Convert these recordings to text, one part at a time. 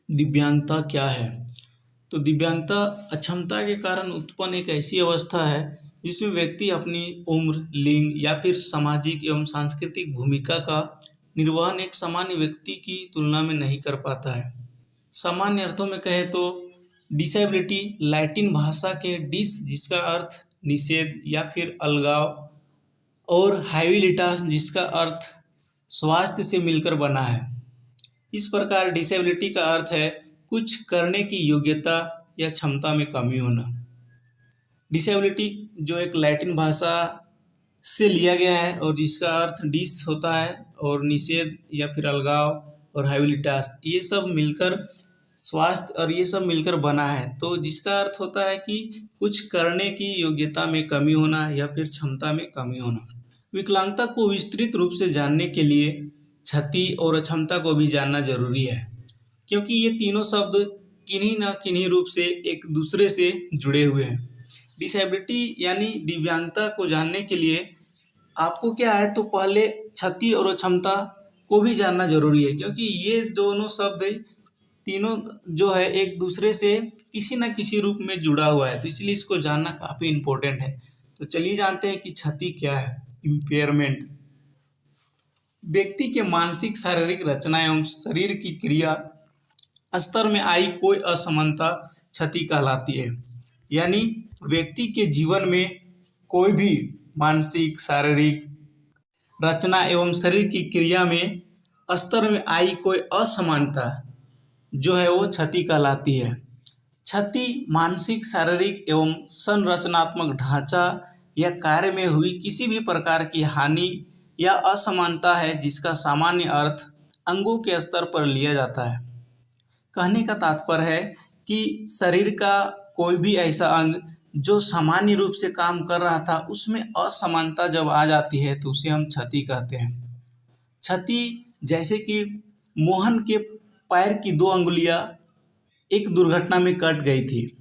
दिव्यांगता क्या है? तो दिव्यांगता अक्षमता के कारण उत्पन्न एक ऐसी अवस्था है जिसमें व्यक्ति अपनी उम्र, लिंग या फिर सामाजिक एवं सांस्कृतिक भूमिका का निर्वहन एक सामान्य व्यक्ति की तुलना में नहीं कर पाता है। सामान्य अर्थों में कहें तो डिसेबिलिटी लैटिन भाषा के डिस जिसका अर्थ निषेध या फिर अलगाव और हैबिलिटास जिसका अर्थ स्वास्थ्य से मिलकर बना है। इस प्रकार डिसेबिलिटी का अर्थ है कुछ करने की योग्यता या क्षमता में कमी होना। डिसेबिलिटी जो एक लैटिन भाषा से लिया गया है और जिसका अर्थ डिस होता है और निषेध या फिर अलगाव और हैबिलिटास ये सब मिलकर स्वास्थ्य और ये सब मिलकर बना है। तो जिसका अर्थ होता है कि कुछ करने की योग्यता में कमी होना या फिर क्षमता में कमी होना। विकलांगता को विस्तृत रूप से जानने के लिए क्षति और अक्षमता को भी जानना जरूरी है, क्योंकि ये तीनों शब्द किन्हीं न किन्हीं रूप से एक दूसरे से जुड़े हुए हैं। डिसेबिलिटी यानी दिव्यांगता को जानने के लिए आपको क्या है तो पहले क्षति और अक्षमता को भी जानना जरूरी है, क्योंकि ये दोनों शब्द तीनों जो है एक दूसरे से किसी न किसी रूप में जुड़ा हुआ है, तो इसलिए इसको जानना काफ़ी इम्पोर्टेंट है। तो चलिए जानते हैं कि क्षति क्या है। इम्पेयरमेंट व्यक्ति के मानसिक शारीरिक रचना एवं शरीर की क्रिया स्तर में आई कोई असमानता क्षति कहलाती है। यानी व्यक्ति के जीवन में कोई भी मानसिक शारीरिक रचना एवं शरीर की क्रिया में स्तर में आई कोई असमानता जो है वो क्षति कहलाती है। क्षति मानसिक शारीरिक एवं संरचनात्मक ढांचा या कार्य में हुई किसी भी प्रकार की हानि या असमानता है जिसका सामान्य अर्थ अंगों के स्तर पर लिया जाता है। कहने का तात्पर्य है कि शरीर का कोई भी ऐसा अंग जो सामान्य रूप से काम कर रहा था उसमें असमानता जब आ जाती है तो उसे हम क्षति कहते हैं। क्षति जैसे कि मोहन के पैर की 2 अंगुलियां एक दुर्घटना में कट गई थी,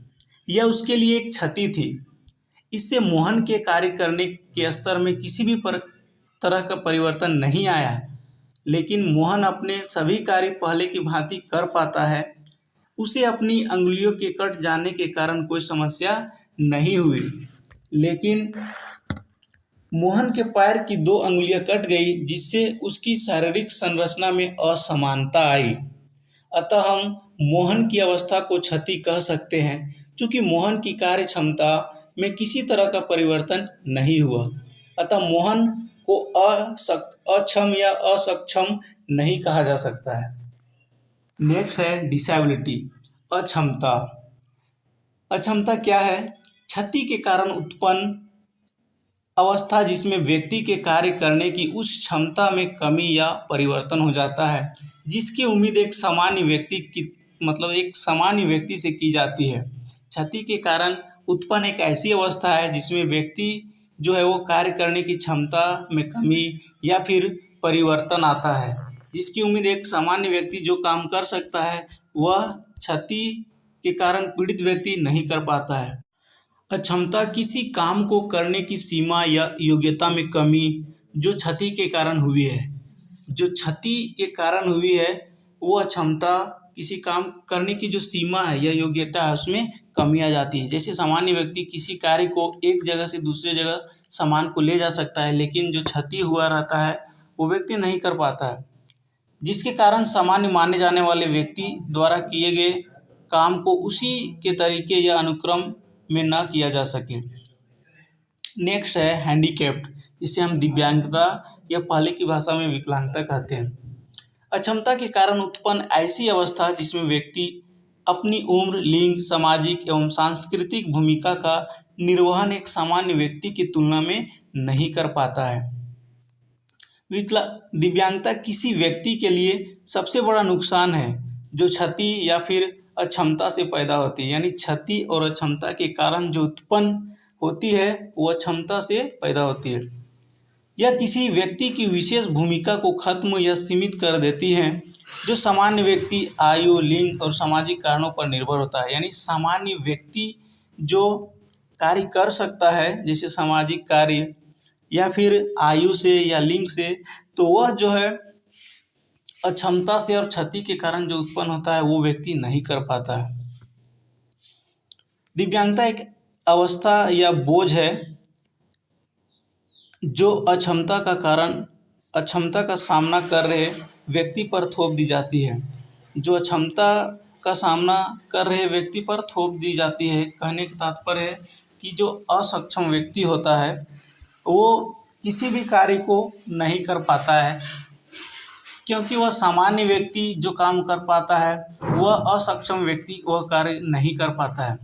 यह उसके लिए एक क्षति थी। इससे मोहन के कार्य करने के स्तर में किसी भी तरह का परिवर्तन नहीं आया, लेकिन मोहन अपने सभी कार्य पहले की भांति कर पाता है। उसे अपनी अंगुलियों के कट जाने के कारण कोई समस्या नहीं हुई, लेकिन मोहन के पैर की 2 अंगुलियां कट गई जिससे उसकी शारीरिक संरचना में असमानता आई। अतः हम मोहन की अवस्था को क्षति कह सकते हैं, क्योंकि मोहन की कार्य क्षमता में किसी तरह का परिवर्तन नहीं हुआ। अतः मोहन को अक्षम या असक्षम नहीं कहा जा सकता है। नेक्स्ट है डिसेबिलिटी अक्षमता। अक्षमता क्या है? क्षति के कारण उत्पन्न अवस्था जिसमें व्यक्ति के कार्य करने की उस क्षमता में कमी या परिवर्तन हो जाता है जिसकी उम्मीद एक सामान्य व्यक्ति से की जाती है। क्षति के कारण उत्पन्न एक ऐसी अवस्था है जिसमें व्यक्ति जो है वो कार्य करने की क्षमता में कमी या फिर परिवर्तन आता है, जिसकी उम्मीद एक सामान्य व्यक्ति जो काम कर सकता है वह क्षति के कारण पीड़ित व्यक्ति नहीं कर पाता है। अक्षमता किसी काम को करने की सीमा या योग्यता में कमी जो क्षति के कारण हुई है। जो क्षति के कारण हुई है वो अक्षमता किसी काम करने की जो सीमा है या योग्यता है उसमें कमी आ जाती है। जैसे सामान्य व्यक्ति किसी कार्य को एक जगह से दूसरी जगह सामान को ले जा सकता है, लेकिन जो क्षति हुआ रहता है वो व्यक्ति नहीं कर पाता है, जिसके कारण सामान्य माने जाने वाले व्यक्ति द्वारा किए गए काम को उसी के तरीके या अनुक्रम में न किया जा सके। नेक्स्ट है हैंडीकैप्ड, जिसे हम दिव्यांगता या पहले की भाषा में विकलांगता कहते हैं। अक्षमता के कारण उत्पन्न ऐसी अवस्था जिसमें व्यक्ति अपनी उम्र, लिंग, सामाजिक एवं सांस्कृतिक भूमिका का निर्वहन एक सामान्य व्यक्ति की तुलना में नहीं कर पाता है। दिव्यांगता किसी व्यक्ति के लिए सबसे बड़ा नुकसान है जो क्षति या फिर अक्षमता से पैदा होती है। यानी क्षति और अक्षमता के कारण जो उत्पन्न होती है वो अक्षमता से पैदा होती है। यह किसी व्यक्ति की विशेष भूमिका को खत्म या सीमित कर देती है जो सामान्य व्यक्ति आयु, लिंग और सामाजिक कारणों पर निर्भर होता है। यानी सामान्य व्यक्ति जो कार्य कर सकता है जैसे सामाजिक कार्य या फिर आयु से या लिंग से, तो वह जो है अक्षमता से और क्षति के कारण जो उत्पन्न होता है वो व्यक्ति नहीं कर पाता है। दिव्यांगता एक अवस्था या बोझ है जो अक्षमता का सामना कर रहे व्यक्ति पर थोप दी जाती है। जो अक्षमता का सामना कर रहे व्यक्ति पर थोप दी जाती है, कहने का तात्पर्य है कि जो असक्षम व्यक्ति होता है वो किसी भी कार्य को नहीं कर पाता है, क्योंकि वह सामान्य व्यक्ति जो काम कर पाता है वह असक्षम व्यक्ति वह कार्य नहीं कर पाता है।